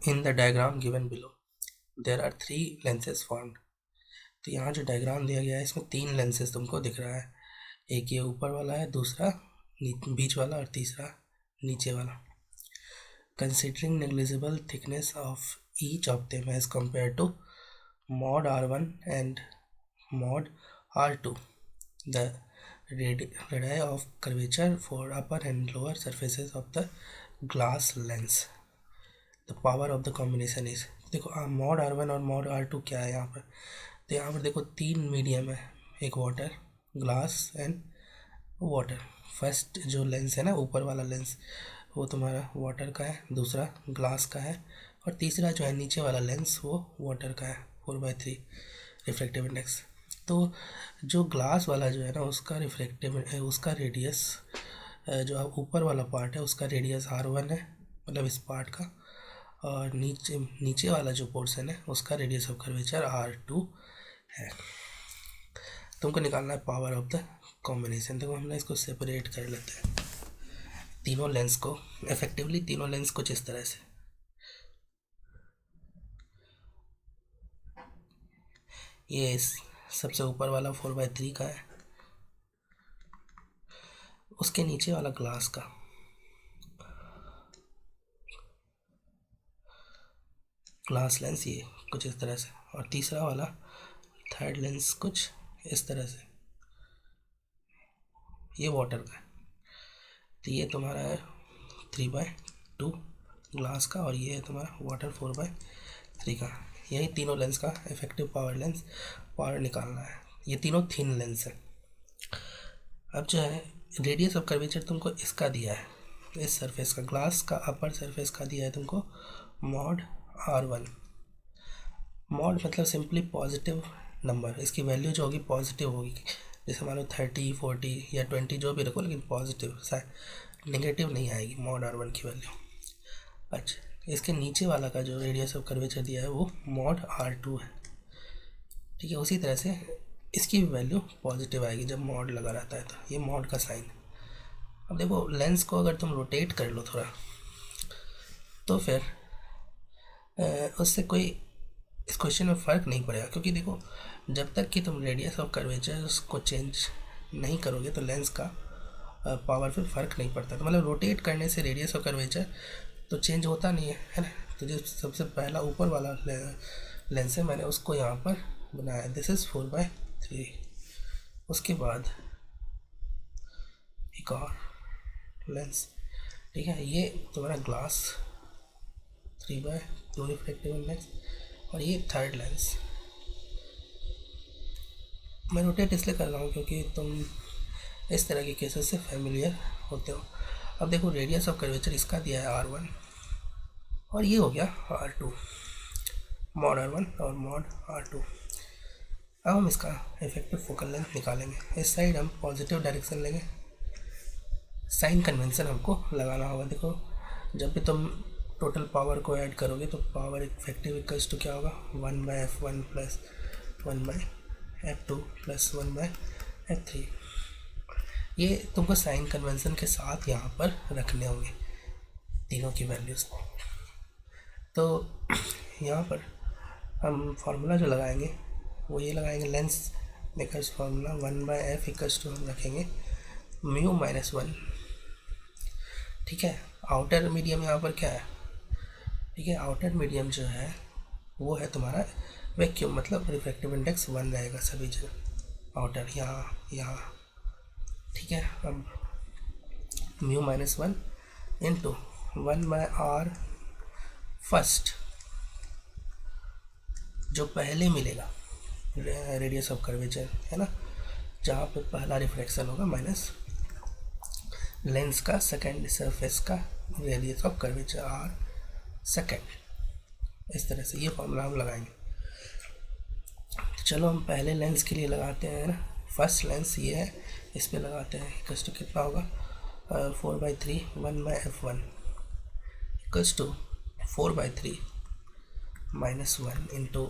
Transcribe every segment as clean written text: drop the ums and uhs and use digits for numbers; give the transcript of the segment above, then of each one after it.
In the diagram given below, there are three lenses formed. तो यहाँ जो diagram दिया गया है इसमें तीन लेंसेज तुमको दिख रहा है. एक ये ऊपर वाला है, दूसरा बीच वाला और तीसरा नीचे वाला. Considering negligible thickness of each of them as compared to mod R1 and mod R2, the radii of curvature for upper and lower surfaces of the glass lens, the power of the combination is. देखो mod R1 और mod R2 क्या है यहाँ पर. तो यहाँ पर देखो तीन मीडियम है, एक water, glass and water. First जो लेंस है ना, ऊपर वाला लेंस, वो तुम्हारा वाटर का है, दूसरा ग्लास का है, और तीसरा जो है नीचे वाला लेंस वो वाटर का है, 4/3 रिफ्रैक्टिव इंडेक्स. तो जो ग्लास वाला जो है ना, उसका रिफ्रैक्टिव उसका रेडियस, जो ऊपर वाला पार्ट है उसका रेडियस R1 है, मतलब इस पार्ट का, और नीचे वाला जो पोर्शन है उसका रेडियस ऑफ कर्वेचर R2 है. तुमको निकालना है पावर ऑफ द कॉम्बिनेशन. देखो हमने इसको सेपरेट कर लेते हैं तीनों लेंस को, इफेक्टिवली तीनों लेंस कुछ इस तरह से. ये सबसे ऊपर वाला 4/3 का है, उसके नीचे वाला ग्लास का, ग्लास लेंस ये कुछ इस तरह से, और तीसरा वाला थर्ड लेंस कुछ इस तरह से, ये वाटर का है. तो ये तुम्हारा है 3/2 ग्लास का, और ये है तुम्हारा वाटर 4/3 का. यही तीनों लेंस का इफेक्टिव पावर निकालना है. ये तीनों थिन लेंस है. अब जो है रेडियस ऑफ कर्वेचर तुमको इसका दिया है, इस सरफेस का, ग्लास का अपर सरफेस का दिया है तुमको mod R1. मॉड मतलब सिंपली पॉजिटिव नंबर, इसकी वैल्यू जो होगी पॉजिटिव होगी. जैसे मान लो 30, 40 या 20 जो भी रखो, लेकिन पॉजिटिव, नेगेटिव नहीं आएगी mod R1 की वैल्यू. अच्छा, इसके नीचे वाला का जो रेडियस ऑफ कर्वेचर दिया है वो mod R2 है. ठीक है, उसी तरह से इसकी भी वैल्यू पॉजिटिव आएगी जब mod लगा रहता है, तो ये mod का साइन. अब देखो लेंस को अगर तुम रोटेट कर लो थोड़ा, तो फिर उससे कोई इस क्वेश्चन में फ़र्क नहीं पड़ेगा, क्योंकि देखो जब तक कि तुम रेडियस ऑफ कर्वेचर को चेंज नहीं करोगे तो लेंस का पावर पे फ़र्क नहीं पड़ता. तो मतलब रोटेट करने से रेडियस ऑफ कर्वेचर तो चेंज होता नहीं है ना. तो जो सबसे पहला ऊपर वाला लेंस है, मैंने उसको यहाँ पर बनाया, दिस इज़ 4/3. उसके बाद एक और लेंस, ठीक है, ये तुम्हारा ग्लास 3/2 रिफ्रैक्टिव इंडेक्स, और ये थर्ड लेंस. मैं रोटेट इसलिए कर रहा हूँ क्योंकि तुम इस तरह के केसेस से फेमिलियर होते हो. अब देखो रेडियस ऑफ कर्वेचर इसका दिया है R1, और ये हो गया R2, mod R1 और mod R2. अब हम इसका इफेक्टिव फोकल लेंथ निकालेंगे. इस साइड हम पॉजिटिव डायरेक्शन लेंगे. साइन कन्वेंशन हमको लगाना होगा. देखो जब भी तुम टोटल पावर को ऐड करोगे तो पावर इफेक्टिव इक्वल्स टू क्या होगा, 1/f1 plus 1/f2 plus 1/f3. ये तुमको साइन कन्वेंशन के साथ यहाँ पर रखने होंगे तीनों की वैल्यूज़. तो यहाँ पर हम फार्मूला जो लगाएंगे वो ये लगाएंगे, lens makers formula 1/f equals to हम रखेंगे μ-1. ठीक है, आउटर मीडियम यहाँ पर क्या है, ठीक है, आउटर मीडियम जो है वो है तुम्हारा वैक्यूम, मतलब रिफ्रैक्टिव इंडेक्स 1 रहेगा सभी जगह, आउटर यहाँ. ठीक है, अब μ-1 इंटू 1/r फर्स्ट, जो पहले मिलेगा रेडियस ऑफ कर्वेचर है ना, जहाँ पे पहला रिफ्लेक्शन होगा, माइनस लेंस का सेकेंड सरफेस का radius of curvature R second. इस तरह से ये फॉर्मूला हम लगाएंगे. तो चलो हम पहले लेंस के लिए लगाते हैं ना. फर्स्ट लेंस ये है, इस पे लगाते हैं. इक्वल्स टू कितना होगा, 4/3 1/f1 equals to 4/3 minus 1 into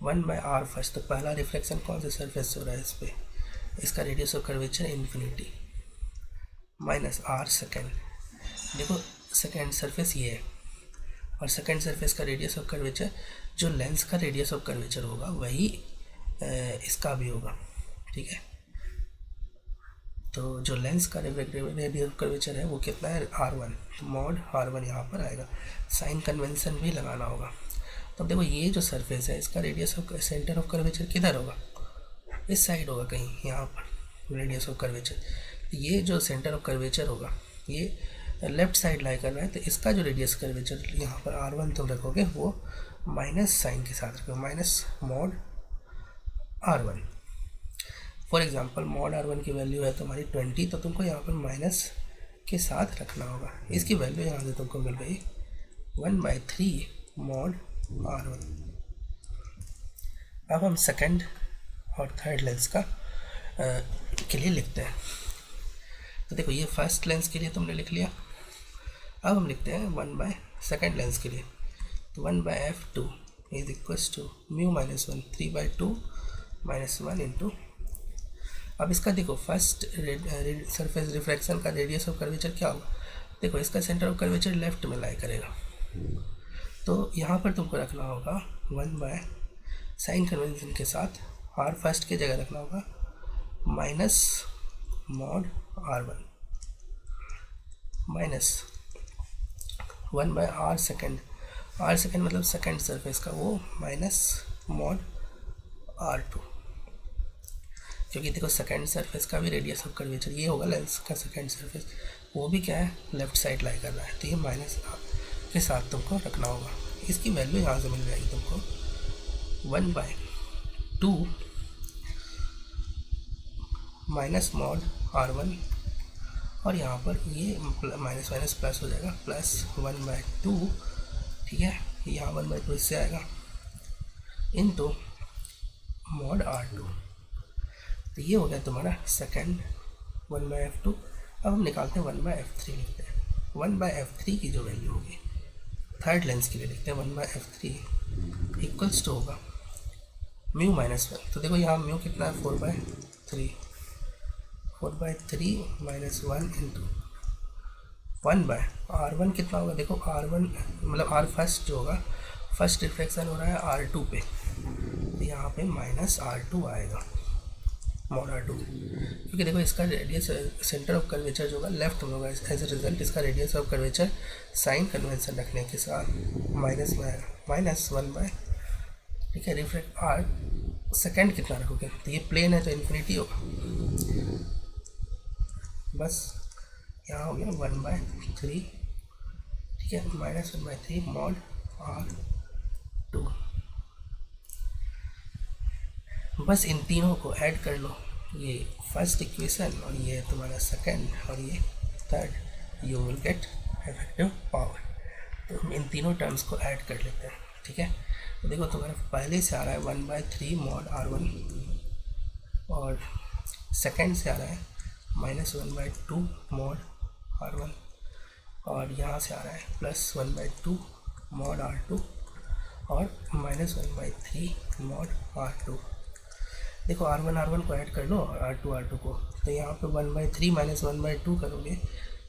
1/r first. तो पहला रिफ्लेक्शन कौन से सरफेस से हो रहा है, इस पे, इसका radius of curvature infinity, minus r second. देखो सेकेंड सरफेस ये है, और सेकंड सरफेस का रेडियस ऑफ कर्वेचर जो लेंस का रेडियस ऑफ कर्वेचर होगा वही इसका भी होगा, ठीक है। तो जो लेंस का रेडियस ऑफ कर्वेचर है वो कितना है, R1, तो मॉड R1 यहाँ पर आएगा। साइन कन्वेंशन भी लगाना होगा। तो अब देखो ये जो सरफेस है इसका radius of centre of curvature किधर होगा, इस साइड होगा कहीं यहाँ पर रेडियस ऑफ कर्वेचर। ये जो सेंटर ऑफ कर्वेचर होगा ये लेफ्ट साइड लाई कर रहा है, तो इसका जो रेडियस कर्वेचर यहाँ पर R1 तुम रखोगे वो माइनस साइन के साथ रखोगे, minus mod R1। For example mod R1 की वैल्यू है तुम्हारी 20, तो तुमको यहाँ पर माइनस के साथ रखना होगा। इसकी वैल्यू यहाँ से तुमको मिल गई 1/3 मॉड R1। अब हम सेकंड और थर्ड लेंस का के लिए लिखते हैं। तो देखो ये फर्स्ट लेंस के लिए तुमने लिख लिया। अब हम लिखते हैं 1 सेकंड लेंस के लिए। तो 1/f2 is equals to mu minus 1, 3/2 minus 1 into. अब इसका देखो फर्स्ट सरफेस रिफ्रैक्शन का रेडियस ऑफ कर्वेचर क्या होगा, देखो इसका सेंटर ऑफ कर्वेचर लेफ्ट में लाई करेगा, तो यहाँ पर तुमको रखना होगा 1 साइन कन्वेंशन के साथ R फर्स्ट की जगह रखना होगा minus mod R1 minus 1/R second. R second मतलब सेकेंड सरफेस का, वो माइनस मॉड R2, क्योंकि देखो सेकेंड सरफेस का भी रेडियस ऑफ कर्वेचर ये होगा लेंस का सेकेंड सरफेस, वो भी क्या है लेफ्ट साइड लाई कर रहा है, तो ये माइनस के साथ तुमको रखना होगा। इसकी वैल्यू यहाँ से मिल जाएगी तुमको 1/2 माइनस मॉड R1, और यहाँ पर ये माइनस माइनस प्लस हो जाएगा, प्लस 1/2, ठीक है, यहाँ 1/2 इससे आएगा इनटू मॉड R2। तो ये हो गया तुम्हारा सेकेंड 1/f2। अब हम निकालते हैं 1/f3 लिखते हैं। 1/f3 की जो वैल्यू होगी थर्ड लेंस के लिए लिखते हैं 1/f3 इक्वल्स टू होगा म्यू माइनस 1। तो देखो यहाँ म्यू कितना है 4/3 माइनस 1 इंटू 1/R1 कितना होगा, देखो R1 मतलब R फर्स्ट जो होगा, फर्स्ट रिफ्लेक्शन हो रहा है R2 पे, तो यहाँ पे माइनस R2 आएगा मॉड R2, क्योंकि देखो इसका रेडियस सेंटर ऑफ कर्वेचर जो होगा लेफ्ट में होगा। एज ए रिजल्ट इसका radius of curvature sign convention रखने के साथ माइनस में आएगा, माइनस 1/, ठीक है। रिफ्लेक्ट R सेकेंड कितना रखोगे, तो ये प्लेन है तो इन्फिनिटी होगा, बस यहाँ हो गया 1/3, ठीक है, माइनस 1/3 मॉड R2। बस इन तीनों को ऐड कर लो, ये फर्स्ट इक्वेशन और ये तुम्हारा सेकंड और ये third, you will get effective power. तो हम इन तीनों टर्म्स को ऐड कर लेते हैं, ठीक है। तो देखो तुम्हारा पहले से आ रहा है 1/3 मॉड R1, और सेकंड से आ रहा है माइनस 1/2 मॉड R1, और यहाँ से आ रहा है प्लस 1/2 मॉड R2 और माइनस 1/3 मॉड R2। देखो R1 को ऐड कर लो और R2 को, तो यहाँ पे 1/3 माइनस 1/2 करोगे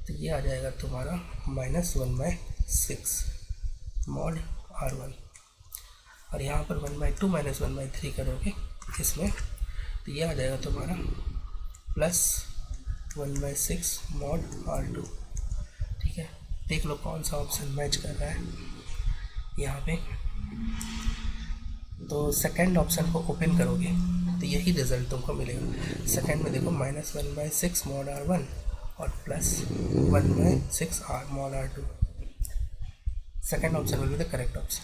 तो ये आ जाएगा तुम्हारा माइनस 1/6 मॉड R1, और यहाँ पर 1/2 माइनस 1/3 करोगे इसमें, तो ये आ जाएगा तुम्हारा प्लस 1/6 मॉड R2, ठीक है। देख लो कौन सा ऑप्शन मैच कर रहा है यहाँ पे। तो सेकंड ऑप्शन को ओपन करोगे तो यही रिजल्ट तुमको मिलेगा। सेकंड में देखो माइनस 1/6 मॉड R1 और plus 1/6 mod R2। Second option will be the correct option.